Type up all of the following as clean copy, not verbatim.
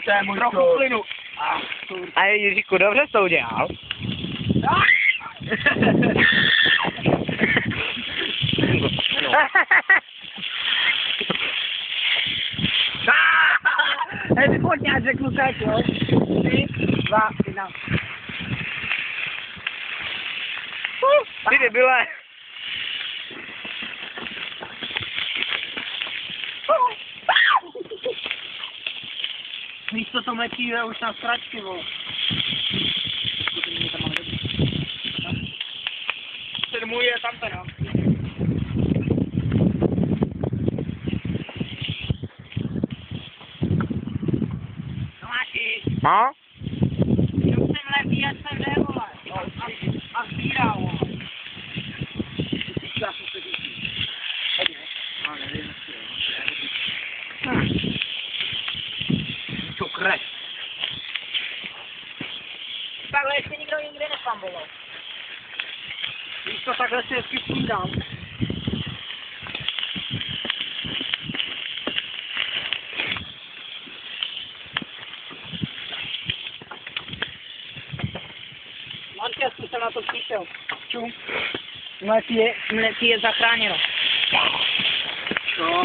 To je můj trochu plynu. A Jiříku, dobře jsi to udělal. Hej, vypojď, já řeknu tak, jo. 3, 2, 1. Ty debile. Víš, co to mletí, je už na sračky, vole. Ten můj je tam teda. Tomáši, No? už jsem lepí, jak jsem jde, vole. A sbírá, vole. Čukre. Takhle ještě nikdo nikdy nespamboval. Víš co, takhle si hezky snídám. Mančestu jsem na to přišel. Čum. Mletí je zachráněno. No,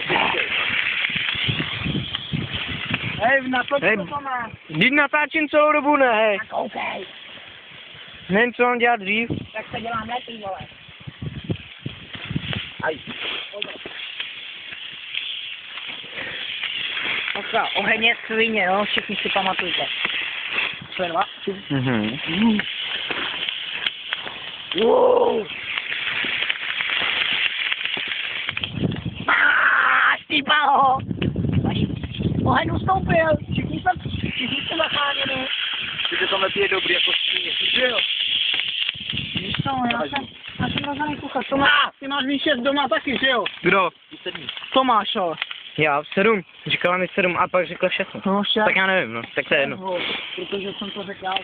hej, na to to má. Vždyť natáčím celou dobu, ne, hej. Koukej. Nevím, co mám dělat dřív. Tak se dělá mletí, vole. Aj. Oka, oheň je svině, jo, všichni si pamatujte. Sledva? Mhm. Wow. Stýpalo! Oheň ustoupil, všichni jsme zachráněni. Ty to mletí je dobrý jako svíně, že jo? Víš co, já jsem rozhaný kuchař. Ty máš V6 doma taky, že jo? Kdo? Tomáš, jo. Já, 7. Říkala mi 7 a pak řekla všechno. No, však. Tak já nevím, no, tak to je jedno. Protože jsem to řekl já.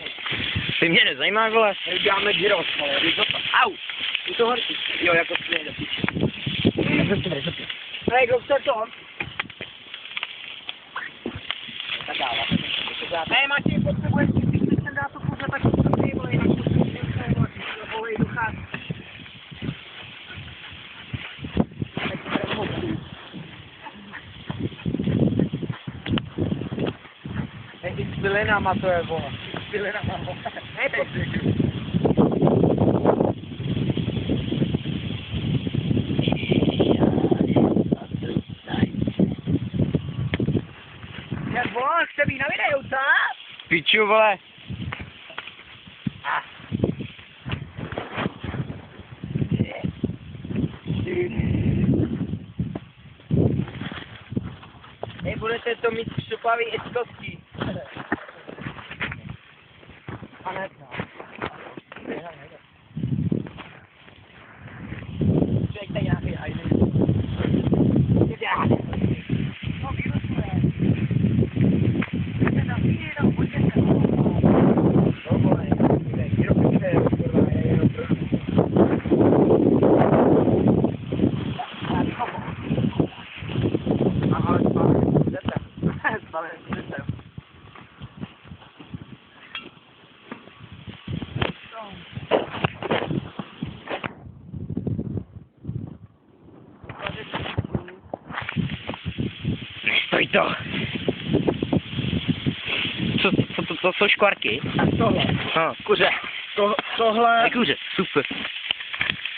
Ty mě nezajímá, vole. Děláme gyros, ale víš to? Au! Je to horší. Jo, jako svíně. Hej, kdo chce to? Tak dále. Hej, Matěj, potřebuješ si, když jsem dá to kuře, tak to ty vole, jinak to si můžeme volej duchát. Hej, ty s bylinama to je, vole. S bylinama, vole. Hej, jak vole, chce být na videu, co? Piču, vole. Hej, budete to mít šupavý i z kostí. A ne, Člověk tady nějaký hajdy. No, vyrostuje. Nestoj to. Co jsou škvarky? Tak tohle. No. Kuře. Tohle. Kuře, super.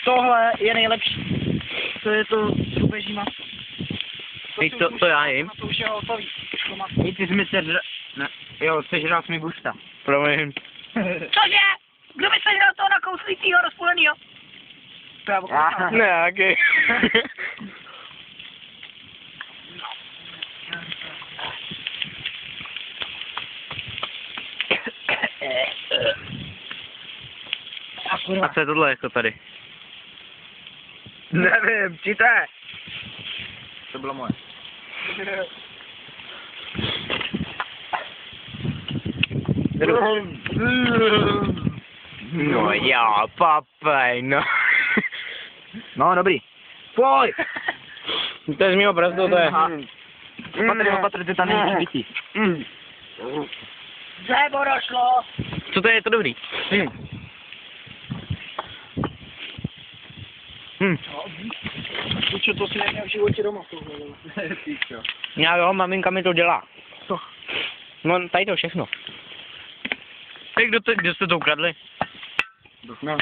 Tohle je nejlepší. To je to drubeží maso. Hej, to já jim. To už je hotový. Hej, ty jsi mi ne, jo, sežral jsi mi busta. Promiň. Cože? Kdo by sežral toho nakouslitýho, rozpulenýho? To já pokoukám. Ne, jaký. A co je tohle jako tady? Nevím, čítaj. To bylo moje. No já, papej, no. No, dobrý. Pojď. To je z mýho prstu, to je. Opatry, ty tam není čistý. Dřevo došlo. Co to je, to dobrý? Pičo, to si neměl v životě doma. Já jo, maminka mi to dělá. Co? No, tady to všechno. Kdo jste to ukradli? No.